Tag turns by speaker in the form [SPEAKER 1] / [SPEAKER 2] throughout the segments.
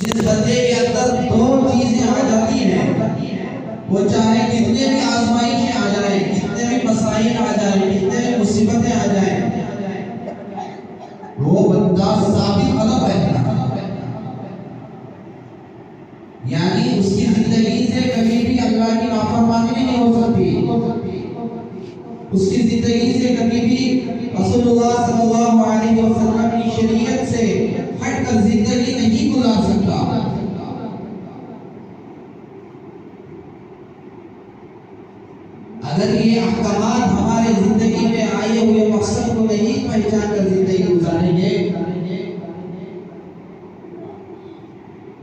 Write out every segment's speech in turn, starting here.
[SPEAKER 1] जिस बंदे के अंदर दो चीजें आ जाती हैं, वो चाहे कितने भी आजमाइशें आ जाए, कितने भी मसाइल आ जाए, कितने भी मुसीबतें आ जाए, वो बंदा साबित कदम रहता है। यानी उसकी जिंदगी से कभी भी अल्लाह की नाफरमानी नहीं हो सकती, उसकी जिंदगी से कभी भी रसूलुल्लाह सल्लल्लाहु अलैहि वसल्लम की शरीयत से हटकर जिंदगी नहीं गुजार सकता। अगर ये अहकामात हमारे जिंदगी में आए हुए मकसद को नहीं पहचान कर जिंदगी गुजारेंगे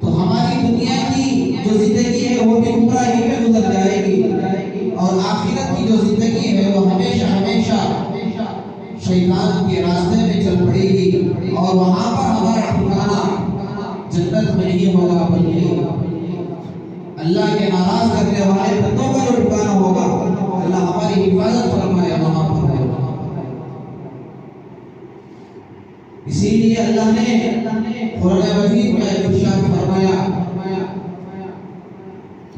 [SPEAKER 1] तो हमारी दुनिया की जो जिंदगी है वो भी गुमराही में गुजर जाएगी, और आखिरत की जो जिंदगी है वो हमेशा हमेशा शैतान के रास्ते में चल पड़ेगी, और वहां पर हमारा ठिकाना जन्नत में नहीं होगा, बल्कि अल्लाह के नाराज करने वाले बंदों का जो ठिकाना होगा। अल्लाह हमारी हिफाजत फरमाए, वहां पर इसीलिए अल्लाह ने कुरान मजीद में इरशाद फरमाया,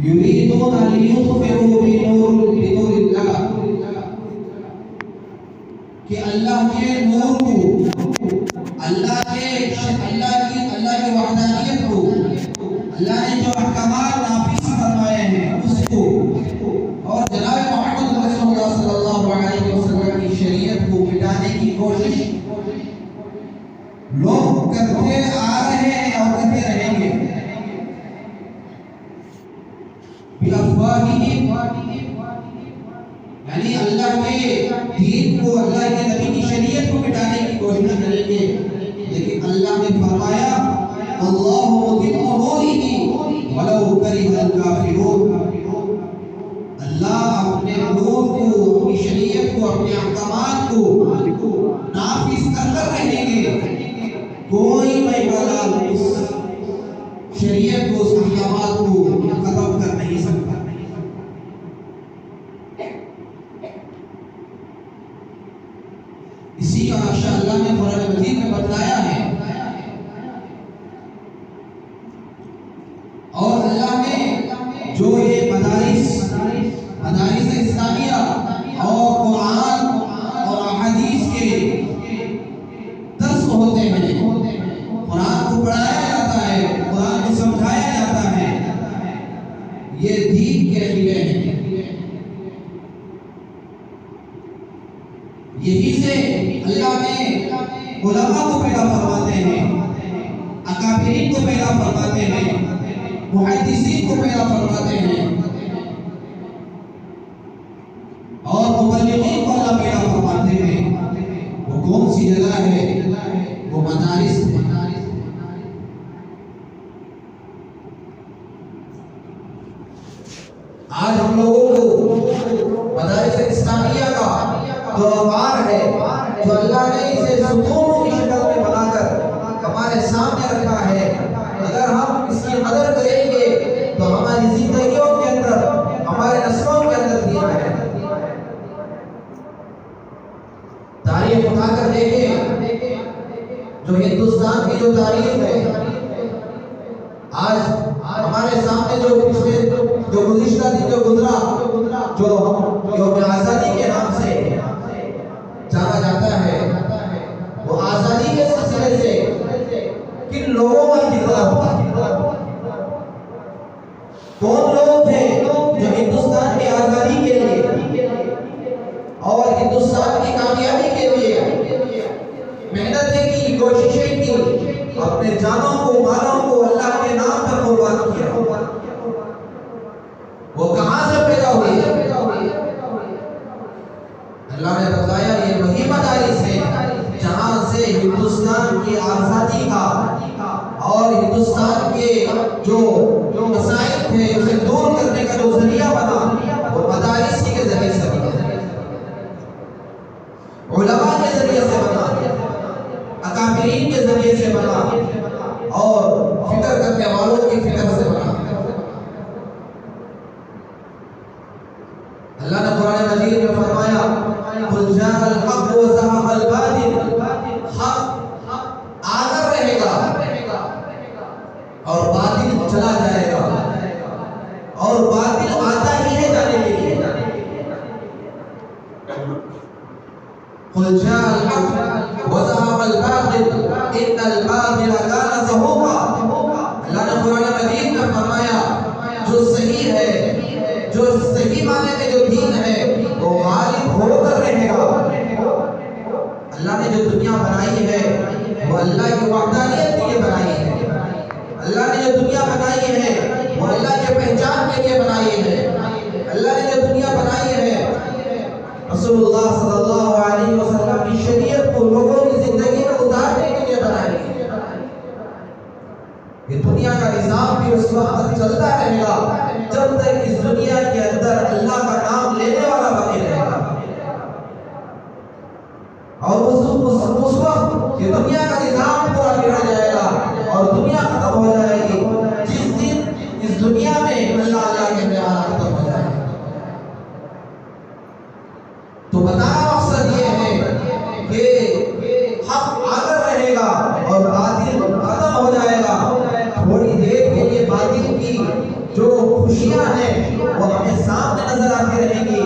[SPEAKER 1] युरीदून लियुत्फिउ बिनूरिल्लाह, कि अल्लाह के नूर को, अल्लाह की वहदानियत को, अल्लाह ने जो अहकामात नाफिज फरमाए हैं उसको, और जनाब मोहम्मद रसूलुल्लाह सल्लल्लाहु अलैहि वसल्लम की शरीयत को मिटाने की कोशिश लोग करते आ रहे हैं और करते रहेंगे। यानी अल्लाह के दीन को, अल्लाह के नबी की शरीयत को मिटाने की कोशिश करेंगे, लेकिन अल्लाह ने फरमाया अल्लाहु मुतिम्मु नूरिही वलौ करिहल काफिरून, अल्लाह अपने नूर को, अपनी शरीयत को, अपने अहकामात को नाफिज करते रहेंगे। कोई मैवाला उस शरीयत को, उस अहकामात को खत्म कर नहीं सकता। इसी का माशाअल्लाह ने कुरान मजीद में बताया है, और अल्लाह ने जो ये मदारिस इस्लामिया और कुरान और अहादीस के दर्स होते हैं, कुरान को पढ़ाया जाता है, कुरान को समझाया जाता है, ये दीन के लिए है। यही से अल्लाह ने उलमा को पैदा फरमाते हैं, अकाबिरीन को पैदा फरमाते हैं, मुहद्दिसीन को पैदा फरमाते हैं, और मुबल्लिगीन को अल्लाह पैदा फरमाते हैं। वो कौन सी जगह है? वो मदारिस है। आज हम लोगों को मदारिस इस्लामिया का जो अवार है, जो अल्लाह ने इसे सुतून की शक्ल में बनाकर हमारे सामने रखा है, अगर हम इसकी कदर करेंगे तो हमारी जिंदगियों के अंदर, हमारे नस्लों के अंदर दिया है। तारीख उठाकर देखें, जो हिंदुस्तान की जो तारीख है, आज हमारे सामने जो गुज़िश्ता दिन जो गुजरा, जो आजादी के नाम से जाना जाता है, वो आजादी के सिलसिले से किन लोगों का किरदार हुआ? कौन लोग थे जो हिंदुस्तान की आजादी के लिए और हिंदुस्तान की कामयाबी के लिए मेहनतें की, कोशिशें की, अपने जानों को, मालों को अल्लाह के नाम पर कुर्बान किया? वो कहां से पैदा हुई? अल्लाह ने बताया ये वही मदारिस है जहां से हिंदुस्तान की आजादी का और हिंदुस्तान के जो मसाइल थे उसे दूर करने का जो जरिया बना, वो मदारिस के जरिए से बना, उलमा के जरिए से बना, अकाबिरीन के जरिए से बना, और फिक्र करने वालों की फिक्र से बना। अल्लाह ने कुरान मजीद में फरमाया, कुल जाअल हक़ व ज़हक़ल बातिल, हक़ आकर रहेगा, और बातिल चला जाएगा, और बातिल आता ही है जाने के लिए। कुल जाअल हक़ व ज़हक़ल बातिल इन्नल बातिला काना ज़हूक़ा। अल्लाह ने कुरान मजीद में फरमाया जो सही है, जो सही माने में जो दीन है वो गालिब होकर रहेगा। अल्लाह ने जो दुनिया बनाई है वो अल्लाह की वहदानियत के लिए बनाई है। अल्लाह ने जो दुनिया बनाई है वो अल्लाह के पहचान के लिए बनाई है। अल्लाह ने जो दुनिया बनाई है रसूलुल्लाह सल्लल्लाहु अलैहि वसल्लम की शरीयत को लोगों की जिंदगी में उतारने के लिए बनाई है। ये दुनिया का निजाम भी उस वक्त तक चलता रहेगा जब तक इस दुनिया के अंदर अल्लाह का नाम लेने वाला बाकी रहेगा। और उस वक्त ये दुनिया का निजाम पूरा बिगड़ जाएगा और दुनिया खत्म हो जाएगी जिस दिन इस दुनिया में अल्लाह के प्यार खत्म हो जाएगा। तो बताना मकसद ये है कि हक आगे रहेगा और बातिल खत्म हो जाएगा। थोड़ी देर के लिए बातिल की जो खुशियां हैं वो हमें सामने नजर आती रहेंगी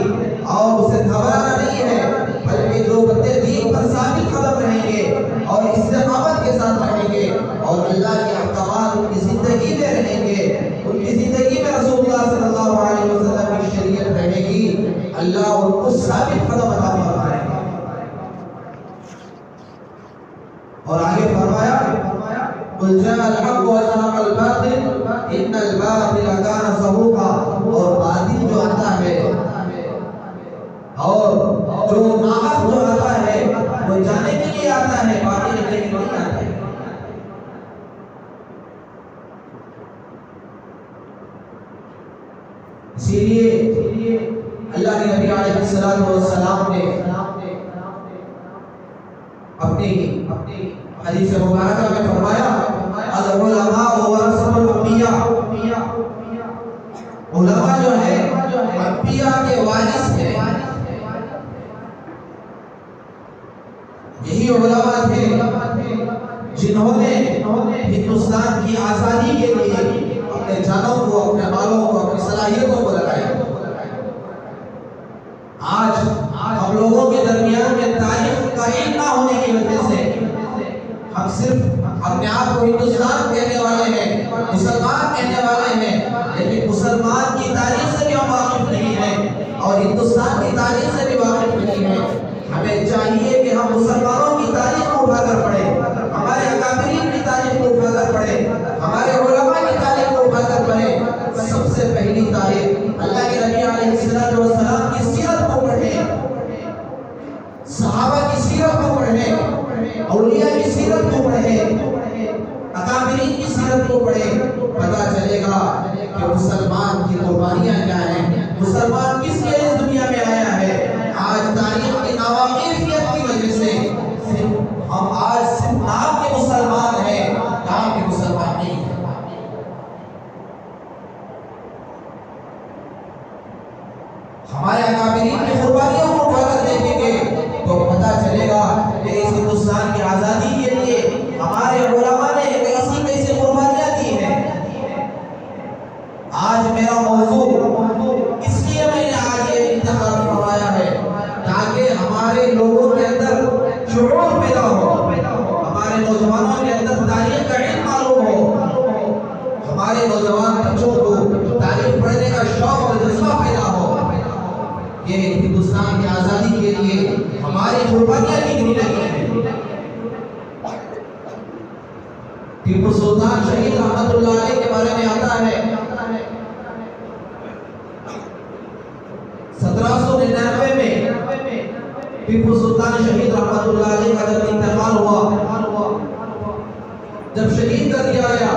[SPEAKER 1] और उसे घबराना नहीं है, बल्कि जो बंदे दीन पर साबित कदम रहेंगे और इस्तिकामत के साथ रहेंगे और अल्लाह के अहकाम उनकी जिंदगी में रहेंगे, उनकी जिंदगी में रसूलुल्लाह सल्लल्लाहु अलैहि वसल्लम की शरीयत रहेगी, अल्लाह उनको साबित कदम अता फरमाएगा। और आगे फरमाया कुल जाअल हक़ व ज़हक़ल बातिल इन्नल बातिला काना ज़हूक़ा। और बातिल जो आता है और जो नाहक जो आता है वो जाने के लिए आता है, बातिल लेने के लिए नहीं आता है। इसीलिए अल्लाह के नबी अलैहिस्सलातु वस्सलाम ने अपनी हदीस मुबारका में फरमाया अल उलमा वरसतुल अंबिया। उलमा जो है अंबिया के वारिस है। यही उलमा थे जिन्होंने हिंदुस्तान की आजादी के लिए अपने जानों को, अपने मालों को, अपनी सलाहियतों को लगाया। आज हम लोगों के दरमियान में तारीख का इल्म ना होने की वजह से हम सिर्फ अपने आप को हिंदुस्तान कहने वाले हैं, मुसलमान कहने वाले हैं, लेकिन मुसलमान की तारीख से भी हम वाकिफ नहीं हैं और हिंदुस्तान की तारीख से भी वाकिफ नहीं हैं। हमें चाहिए कि हम मुसलमानों की तारीख को उठाकर पढ़ें, हमारे अकाबिरीन की तारीख को उठाकर पढ़ें, हमारे उलमा की तारीख को उठाकर पढ़ें। सबसे पहली तारीख अल्लाह के नबी अलैहिस्सलातु वस्सलाम की सीरत को पढ़ें, सहाबा की सीरत को पढ़ें, औलिया की सीरत को पढ़ें, अकाबिरीन की सीरत को पढ़ें। पता चलेगा कि मुसलमान की कुर्बानियां क्या हैं, मुसलमान किस लिए इस दुनिया में आया है। आज तारीख की नावाकिफियत की वजह से हम आज सिर्फ नाम के मुसलमान हैं, काम के मुसलमान नहीं हैं। हमारे अकाबिरीन की कुर्बानियों को उठाकर देखेंगे तो पता चलेगा कि इस हिंदुस्तान की आजादी के लिए हमारे उलमा ने कैसी कैसी कुर्बानियां दी हैं। आज मेरा मौजू इसलिए मैंने आज ये इंतखाब फरमाया है ताकि हमारे लोगों के अंदर शुऊर पैदा हो, हमारे नौजवानों के अंदर तारीख का इल्म मालूम हो, हमारे नौजवान बच्चों को तारीख पढ़ने का शौक और जज्बा पैदा हो। ये हिंदुस्तान की आजादी के लिए हमारी कुर्बानियां कितनी लगी हैं। टीपू सुल्तान शहीद रहमतुल्लाह अलैह के बारे में आता है 1799 में टीपू सुल्तान शहीद रहमतुल्लाह अलैह का जब इंतकाल हुआ, जब शहीद कर दिया गया,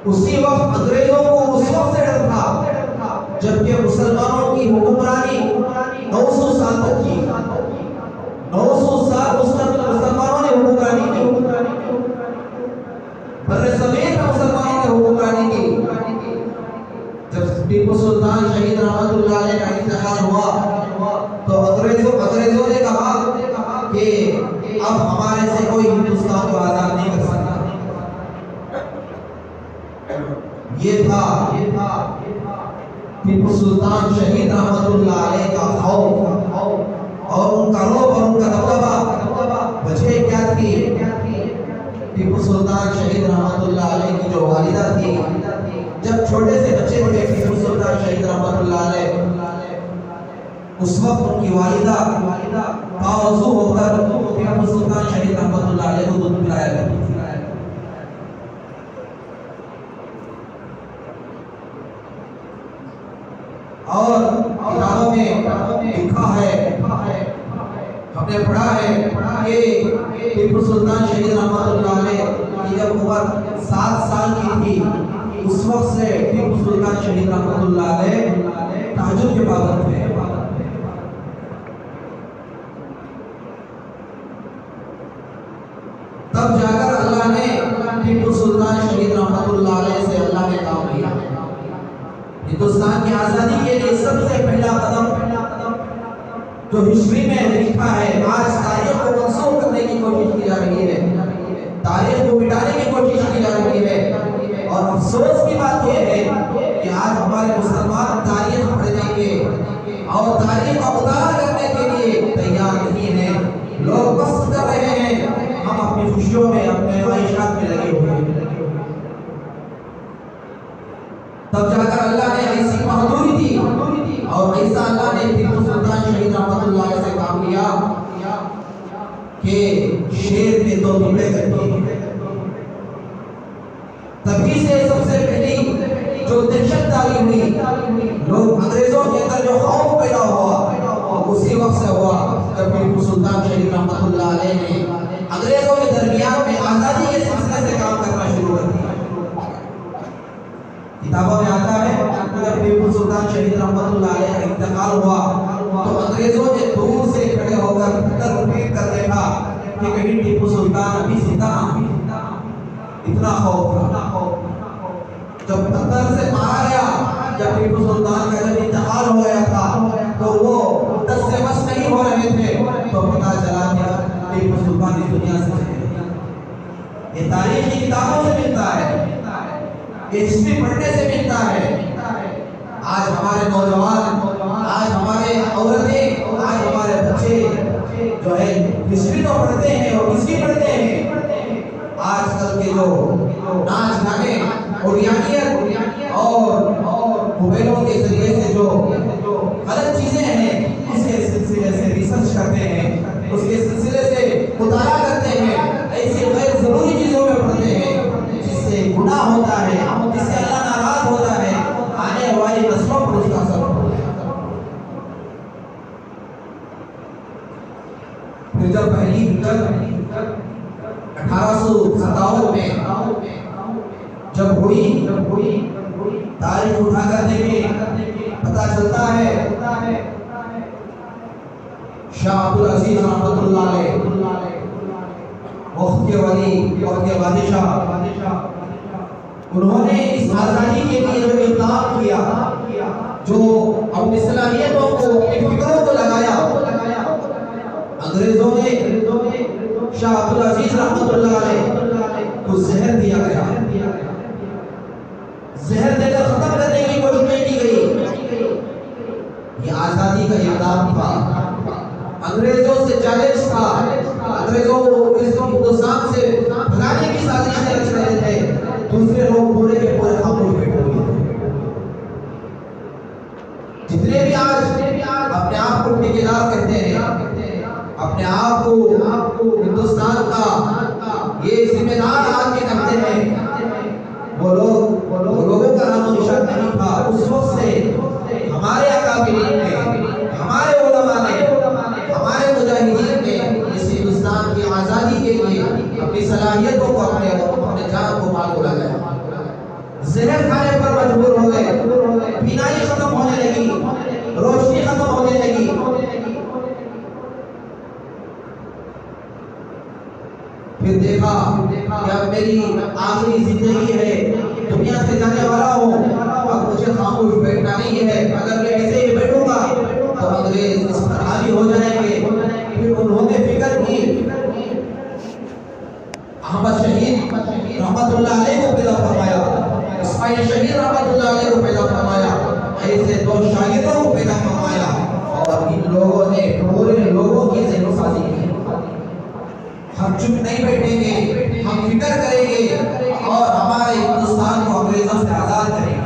[SPEAKER 1] उसी वक्त अंग्रेजों को उस वक्त से डर था जबकि मुसलमानों की हुक्मरानी 900 साल तक की, 900 साल मुसलमानों ने हुक्मरानी की, बर्रे समेत मुसलमानों ने हुक्मरानी की। जब टीपू सुल्तान शहीद रहमतुल्लाह अलैह का इंतकाल हुआ तो अंग्रेजों ने कहा कि अब हमारे से कोई हिंदुस्तान को आजाद नहीं कर सकता। ये था टीपू सुल्तान शहीद रहमतुल्लाह अलैह का खौफ और उनका रोब और उनका दबदबा। वजह क्या थी? टीपू सुल्तान शहीद रहमतुल्लाह अलैह की जो वालिदा थी, जब छोटे से बच्चे थे टीपू सुल्तान शहीद रहमतुल्लाह अलैह, उस वक्त उनकी वालिदा बावजू होकर टीपू सुल्तान शहीद रहमतुल्लाह अलैह को दूध पिलाया करती थी। और किताबों में लिखा है, हमने पढ़ा है कि टीपू सुल्तान शहीद रहमतुल्लाह अलैह की जब उम्र 7 साल की थी, उस वक्त से टीपू सुल्तान शहीद रहमतुल्लाह अलैह तहज्जुद के पाबंद थे। तब जाकर अल्लाह ने टीपू सुल्तान शहीद रहमतुल्लाह अलैह से अल्लाह ने काम किया। हिंदुस्तान की आजादी के लिए सबसे पहला कदम जो हिस्ट्री में लिखा है, आज तारीख को मंसूख करने की कोशिश की जा रही है, तारीख को मिटाने की कोशिश की जा रही है। और अफसोस की बात यह है कि आज हमारे मुसलमान तारीख पढ़ने के और तारीख का मुताला करने के लिए तैयार नहीं है। लोग मस्त कर रहे हैं, हम अपनी खुशियों में, अपने ख्वाहिशात में लगे हुए हैं। तब जाकर अल्लाह ने ऐसी बहादुरी दी और ऐसा अल्लाह ने टीपू सुल्तान शहीद रहमतुल्लाह अलैह से काम किया कि शेर के 2 टुकड़े कर दिए। तभी से सबसे पहली जो दहशतदारी हुई, लोग अंग्रेजों के अंदर जो खौफ पैदा हुआ, उसी वक्त से हुआ जब टीपू सुल्तान शहीद रहमतुल्लाह अलैह ने अंग्रेजों के दरमियान में आजादी के सिलसिले से काम करना शुरू कर दिया। किताबों में आता है जब टीपू सुल्तान शहीद रहमतुल्लाह अलैह का इंतकाल हुआ तो अंग्रेजों ने दूर से खड़े होकर पत्थर कर देखा कि कहीं टीपू सुल्तान अभी जिंदा है। इतना खौफ था। जब पत्थर से मारा गया, जब टीपू सुल्तान का जब इंतकाल हो गया था तो वो 10 से बस नहीं हो रहे थे, तो पता चला कि टीपू सुल्तान इस दुनिया से चले गए। ये तारीख की किताबों से मिलता है, हिस्ट्री पढ़ने से मिलता है। आज हमारे नौजवान, आज हमारे औरतें, आज हमारे बच्चे जो है हिस्ट्री तो पढ़ते हैं और हिस्ट्री पढ़ते हैं। आजकल के जो नाच गाने ओरियानियत और मोबाइलों के जरिए से जो गलत चीजें हैं, उसके सिलसिले से रिसर्च करते हैं, उसके सिलसिले से मुताला करते हैं, ऐसी गैर जरूरी चीजों में पढ़ते हैं जिससे गुनाह होता है, जिससे अल्लाह नाराज होता है, आने वाली नस्लों पर उसका असर होता है। फिर जब पहली हिजरत 1857 में जब हुई, तारीख उठाकर देखें पता चलता है शाह अब्दुल अजीज रहमतुल्लाह अलैह, वक्त के वली और के बादशाह, उन्होंने इस आजादी के लिए जो इक़दाम किया, जो अपनी सलाहियतों को, अपनी फिक्रों को लगाया, अंग्रेजों ने शाह अब्दुल अजीज रहमतुल्लाह अलैह को जहर दिया गया। जहर देकर खत्म करने की कोशिश नहीं की गई। ये आजादी का इक़दाम था, अंग्रेजों से चैलेंज था, अंग्रेजों को इस हिंदुस्तान से भगाने की साजिशें रच रहे थे। दूसरे लोग पूरे के पूरे खामोश बैठे हुए थे। जितने भी आज अपने आप को ठेकेदार कहते हैं, अपने आप को हिंदुस्तान का ये जिम्मेदार आदमी कहते हैं, वो लोगों का नाम निशान नहीं था। उस वक्त से हमारे अकाबिरीन ने, हमारे उलमा ने, हमारे मुजाहिदीन ने इस हिंदुस्तान की आज़ादी के लिए अपनी सलाहियतों को, अपने जान को माल को लगाया। जहर खाने पर मजबूर हो गए, बीनाई खत्म होने लगी, रोशनी खत्म होने लगी। फिर देखा कि अब मेरी आखिरी जिंदगी है, दुनिया से जाने वाला हूँ, अब मुझे खामोश बैठना नहीं है। अगर मैं ऐसे ही बैठूंगा तो अंग्रेज इस पर हावी हो जाएंगे। फिर उन्होंने फिक्र की, अहमद शहीद रहमतुल्लाह अलैह को पैदा फरमाया, मुजाहिदों को पैदा फरमाया और इन लोगों ने पूरे लोगों की ज़हनसाजी की। हम चुप नहीं बैठेंगे, हम फिक्र करेंगे और हमारे हिंदुस्तान को अंग्रेजों से आजाद करेंगे।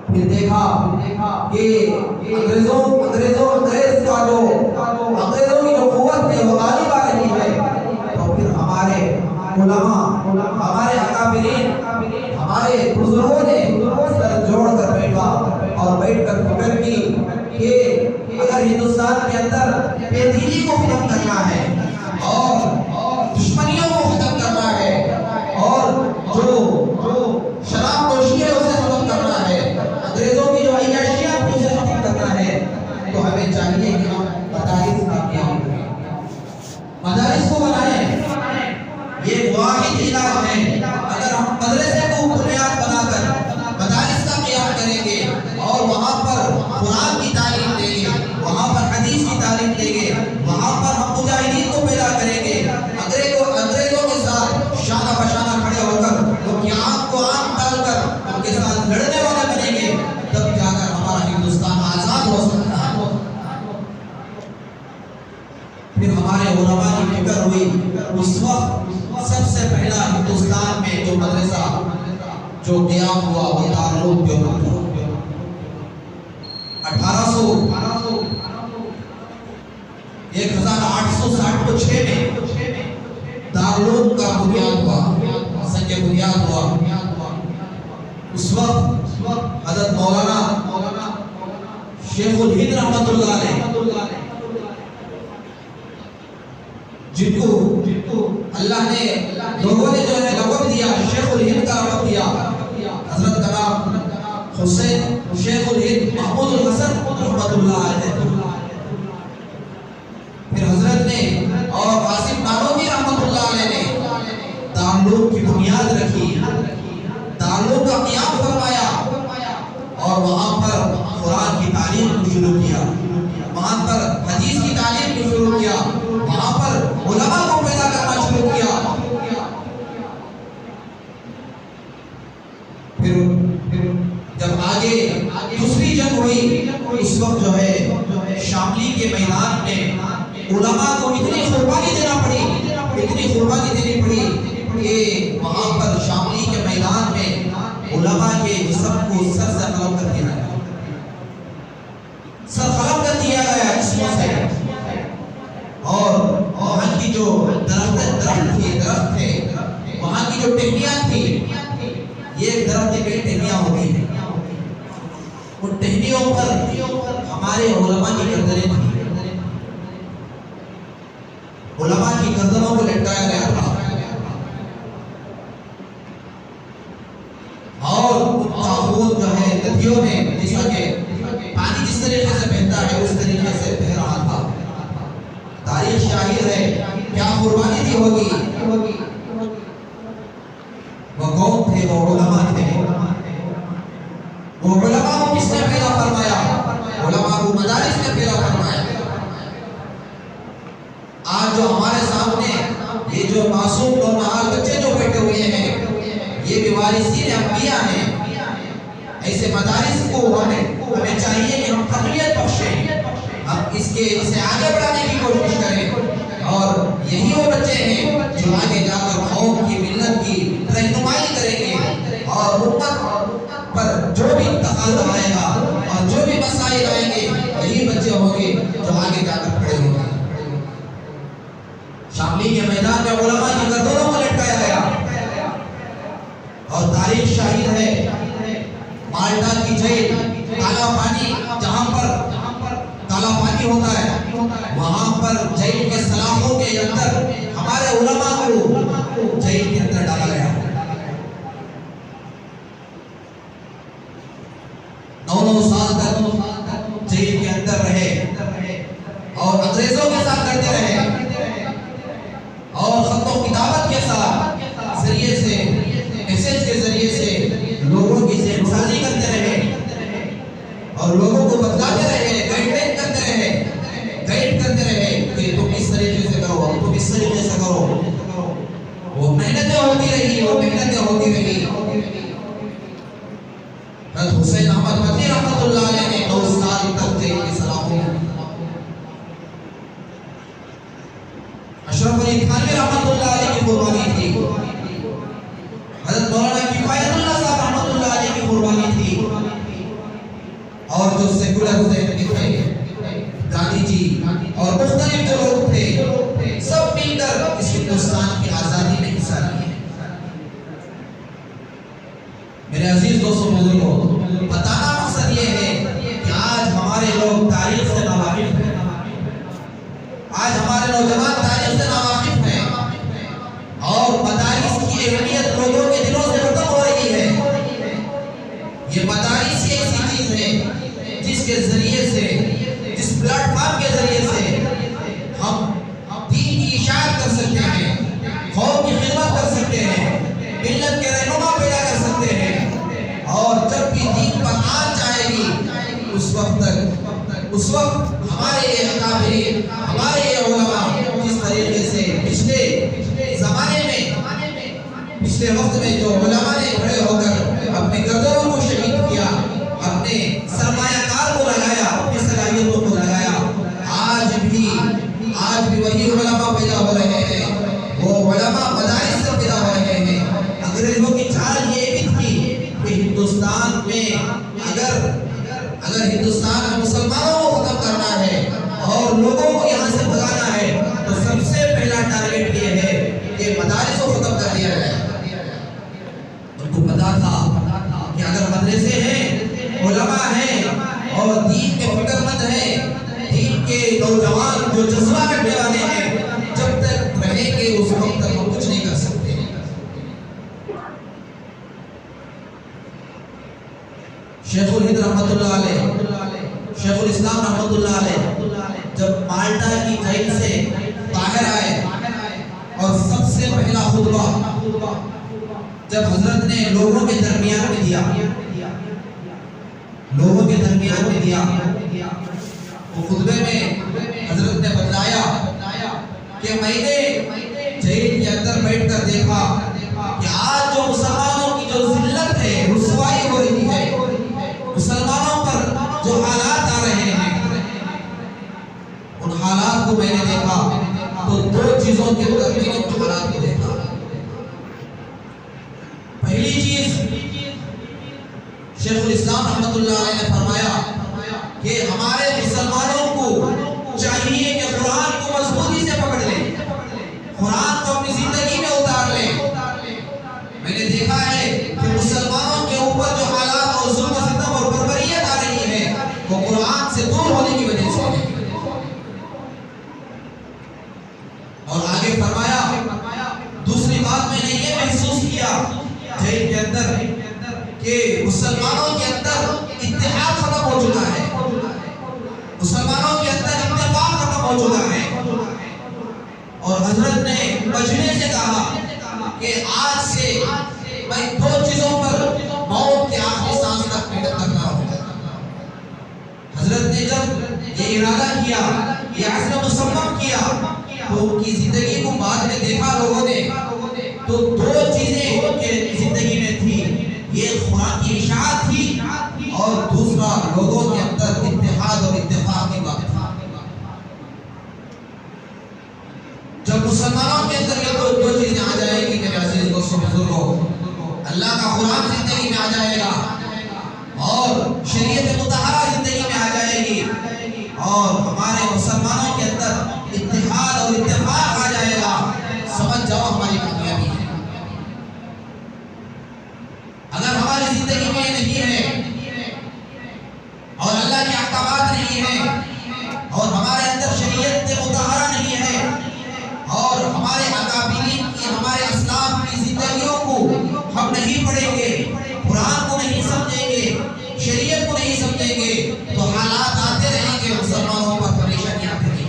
[SPEAKER 1] फिर देखा कि अंग्रेज का अंग्रेजों की जो कुव्वत है वो गालिब आ रही है। तो फिर हमारे उलमा, हमारे अकाबिरीन, हमारे बुजुर्गों ने सर जोड़ कर बैठा और बैठकर फिक्र की कि अगर हिंदुस्तान के अंदर बेदीनी को खत्म करना है और दुश्मनियों को खत्म करना है और जो शराब नोशी है उसे खत्म करना है, अंग्रेजों की जो अय्याशियां थी उसे खत्म करना है, तो हमें चाहिए कि हम मदारिस कामयाब करें, मदारिस को बनाएं। ये वाहिद इलाज है। अगर हम मदरसे को बुनियाद बनाकर मदारिस का क़याम करेंगे और वहाँ पर कुरान की तालीम देंगे, वहाँ पर हदीस की तालीम देंगे, वहाँ पर हम मुजाहिदीन को पैदा करेंगे, अंग्रेजों के साथ शाना बशाना खड़े होकर उनकी आँख को आँख डालकर उनके साथ लड़ने वाले बनेंगे, तब जाकर हमारा हिंदुस्तान आज़ाद हो सकता है। फिर हमारे उलमा की फिक्र हुई। उस वक्त सबसे पहला हिंदुस्तान में जो मदरसा जो क़याम हुआ वो दारुल देवबंद हुआ। 1866 में दारुल का बुनियाद हुआ, संग बुनियाद हुआ। उस वक्त हज़रत मौलाना शेखुल हिंद रहमतुल्लाह अलैह, जिनको अल्लाह ने लोगों ने जो है लक़ब दिया शेखुल हिंद का लक़ब दिया, हज़रत जनाब हुसैन शेखुल हिंद महमूदुल हसन रहमतुल्लाह अलैह। फिर हज़रत ने और कासिम नानोवी रहमतुल्लाह अलैह ने दारुल की बुनियाद रखी, दारुल का क़याम फरमाया और वहाँ पर कुरान की तालीम को शुरू किया, वहाँ पर हदीस की तालीम को शुरू किया, वहाँ पर उलमा को पैदा करना शुरू किया। फिर जब आगे दूसरी जंग हुई, उस वक्त जो है शामली के मैदान में उलमा को इतनी कुर्बानी देना पड़ी, इतनी कुर्बानी देनी पड़ी कि वहाँ पर शामली के मैदान में उलमा के जिस्म को सर से खत्म कर दिया गया, सर खत्म कर दिया गया जिस्मों से। और वहाँ की जो दरख्त थे, वहाँ की जो टहनियाँ थी, ये दरख्त की कई टहनियाँ होती हैं, उन टहनियों पर हमारे उलमा की गर्दनें थी, उलमा की गर्दनों को लटकाया गया था और ताबूत जो है नदियों में जैसा कि पानी जिस तरीके से बहता है उस तरीके से बह रहा था। तारीख शाहिद है क्या कुर्बानी दी होगी। वो कौन थे? वो उलमा थे। वो उलमा को किसने पैदा फरमाया? उलमा को मदारिस ने पैदा फरमाया। आज जो हमारे सामने ये जो मासूम नौजवान बच्चे जो बैठे हुए हैं, ये भी वारिसीन अंबिया हैं। ऐसे मदारिस को हमें चाहिए कि हम तक़वियत बख्शें, हम इसे आगे बढ़ाने की कोशिश करें और यही वो बच्चे हैं जो आगे जाकर कौम की मिल्लत की रहनुमाई करेंगे और उम्मत पर जो भी तकाज़ा आएगा और जो भी मसाइल आएंगे यही बच्चे होंगे जो आगे जाकर खड़े होंगे। शामली के मैदान में उलमा की गर्दनों को लटकाया गया और तारीख शाहिद है माल्टा की जेल, काला पानी, जहां पर काला पानी होता है वहां पर जेल के सलाखों के अंदर हमारे उलमा को जेल के अंदर डाला गया। 9 साल तक जेल के अंदर रहे और अंग्रेजों के साथ लड़ते रहे और खतों किताबत के साथ जरिए से मैसेज के जरिए से लोगों की ज़हनसाज़ी करते रहे और लोगों को बतलाते रहे, गाइड करते रहे कि तुम इस तरीके से करो, तुम इस तरीके से करो। वो मेहनतें होती रही। हज़रत हुसैन अहमद मदनी रहमतुल्लाह अलैह ने 9 साल तक जेल की सलाखों अशरफ अली थानवी रहमतुल्लाह अलैह की कुर्बानी थी, हज़रत मौलाना किफायतुल्लाह साहब रहमतुल्लाह अलैह की कुर्बानी थी, और जो सेकुलर थे गांधी जी और मुख्तलिफ जो लोग थे सब मिलकर इस हिंदुस्तान की आजादी में हिस्सा लिए। मेरे अजीज दोस्तों बुजुर्गों, बताना मकसद ये है कि आज हमारे लोग तारीख से नावाकिफ हैं, आज हमारे नौजवान तारीख से नावाकिफ हैं और मदारिस की अहमियत लोगों के दिलों से खत्म हो रही है। ये मदारिस ऐसी चीज है जिसके जरिए से, जिस प्लेटफॉर्म के जरिए से हम दीन की इशाअत कर सकते हैं, कौम की खिदमत कर सकते हैं, मिल्लत के रहनुमा पैदा कर सकते हैं, और जब भी दीन पर आन जाएगी उस वक्त हमारे अकाबिर, हमारे उलमा जिस तरीके से पिछले जमाने में, पिछले वक्त में जो उलमा ने खड़े होकर अपने गर्दनों को शहीद किया, अपने सरमायाकार को लगाया, अपनी सलाहियतों को लगाया, आज भी वही उलमा पैदा हो रहे हैं, वो उलमा मदारिस से पैदा हो रहे हैं। अंग्रेजों की चाल ये भी थी कि हिंदुस्तान में अगर हिंदुस्तान में मुसलमानों को खत्म करना है और लोगों को यहाँ से भगाना है तो सबसे पहला टारगेट ये है कि मदारिस को खत्म कर दिया जाए। उनको पता था कि अगर मदरसे हैं, उलमा हैं और दीन के फिक्रमंद हैं, दीन के नौजवान जो जज्बा रखने वाले हैं, जब तक रहेंगे उस वक्त तक हम कुछ नहीं कर सकते। शेखुल हिंद रहमतुल्लाह अलैह, शेखुल इस्लाम रहमतुल्लाह अलैह जब माल्टा की जेल से बाहर आए और सबसे पहला खुतबा जब हजरत ने लोगों के दरमियान में दिया, वो खुतबे में हजरत ने बताया कि मैंने जेल के अंदर बैठकर देखा कि आज जो मुसलमानों की जो जिल्लत है, रुसवाई हो रही है, मुसलमानों पर जो हालात आ रहे हैं, उन हालात को मैंने देखा तो 2 चीजों के अंदर मैंने उन हालात को देखा। पहली चीज, शेखुल इस्लाम रहमतुल्लाह अलैह ने फरमाया कि हमारे मुसलमानों को चाहिए कि कुरान को मजबूती से पकड़ लें, कुरान को अपनी जिंदगी में उतार लें। मैंने देखा है कि मुसलमानों के ऊपर जो हालात और जुल्म सितम और बर्बरियत आ रही है वो कुरान से दूर होने की वजह से है। और आगे फरमाया, दूसरी बात मैंने ये महसूस किया जेल के अंदर कि मुसलमानों के अंदर इत्तेहाद खत्म हो चुका है, मुसलमानों के अंदर इत्तेफाक खत्म हो चुका है। और हजरत ने बचने से कहा कि आज से मैं 2 चीजों पर मौत के आखिरी सांस तक मेहनत करना होगा। हजरत ने जब ये इरादा किया, ये अज़्म मुसम्मम किया, तो उनकी जिंदगी को बाद में देखा लोगों ने तो 2 चीजें उनके जिंदगी में थी, ये कुरान की इशाअत थी और दूसरा लोगों के अंदर इत्तेहाद और इत्तेफाक की बात थी। जब मुसलमानों के अंदर ये 2 चीजें आ जाएगी मेरे अजीज दोस्तों बुजुर्गों, अल्लाह का कुरान जिंदगी में आ जाएगा और शरीयत मुतहरा जिंदगी में आ जाएगी और हमारे मुसलमानों के अंदर इत्तेहाद और इत्तेफाक आ जाएगा, समझ जाओ हमारी कामयाबी है। अगर हमारी जिंदगी में नहीं है और अल्लाह के अहकामात नहीं है और हमारे अंदर शरीयत मुतहरा नहीं है और हमारे अकाबिरीन की, हमारे अस्लाफ की जिंदगियों को हम नहीं पढ़ेंगे, कुरान को नहीं समझेंगे, शरीयत को नहीं समझेंगे, तो हालात आते रहेंगे, मुसलमानों पर परेशानी आती रहेगी।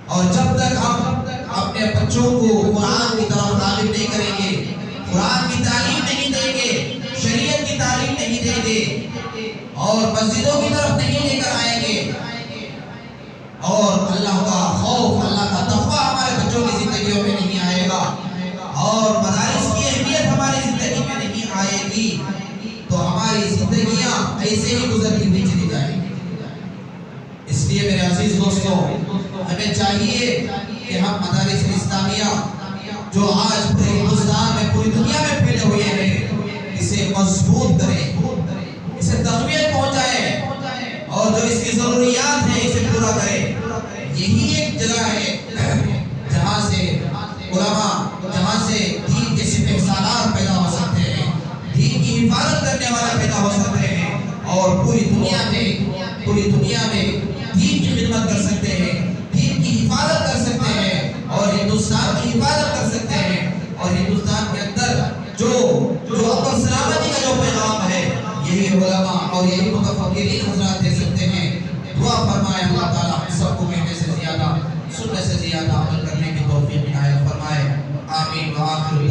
[SPEAKER 1] और जब तक हम अपने बच्चों को कुरान की तरफ तालीम नहीं करेंगे, कुरान की तालीम नहीं देंगे, शरीयत की तालीम नहीं देंगे और मस्जिदों की तरफ नहीं लेकर आएंगे और अल्लाह का खौफ, अल्लाह का तक़वा हमारे बच्चों की जिंदगियों में नहीं आएगा और मदारिस की अहमियत हमारी जिंदगी में नहीं आएगी, हमारी जिंदगियां ऐसे ही गुजरती हुई चली जाएंगी। इसलिए मेरे अजीज दोस्तों, हमें चाहिए कि हम मदारिस इस्लामिया जो आज पूरे हिंदुस्तान में, पूरी दुनिया में फैले हुए हैं, इसे मजबूत करें, इसे तक़वियत पहुंचाएं और जो इसकी जरूरियात है इसे पूरा करें। यही एक जगह है जहाँ से उलमा, जहाँ से दीन के सिपहसालार पैदा हो सकते हैं, दीन की हिफाजत करने वाला पैदा हो सकते हैं और पूरी दुनिया में दीन की खिदमत कर सकते हैं, दीन की हिफाजत कर सकते हैं और हिंदुस्तान की हिफाजत कर सकते हैं। और हिंदुस्तान के अंदर जो अमन सलामती का जो पैगाम है, यही उलमा और यही मुतफक्किरीन हज़रात दे सकते हैं। दुआ फरमाए अल्लाह ताला सबको कहने से ज़्यादा, सुनने से ज़्यादा अमल करने की तौफीक इनायत फरमाए। आमीन व आखिर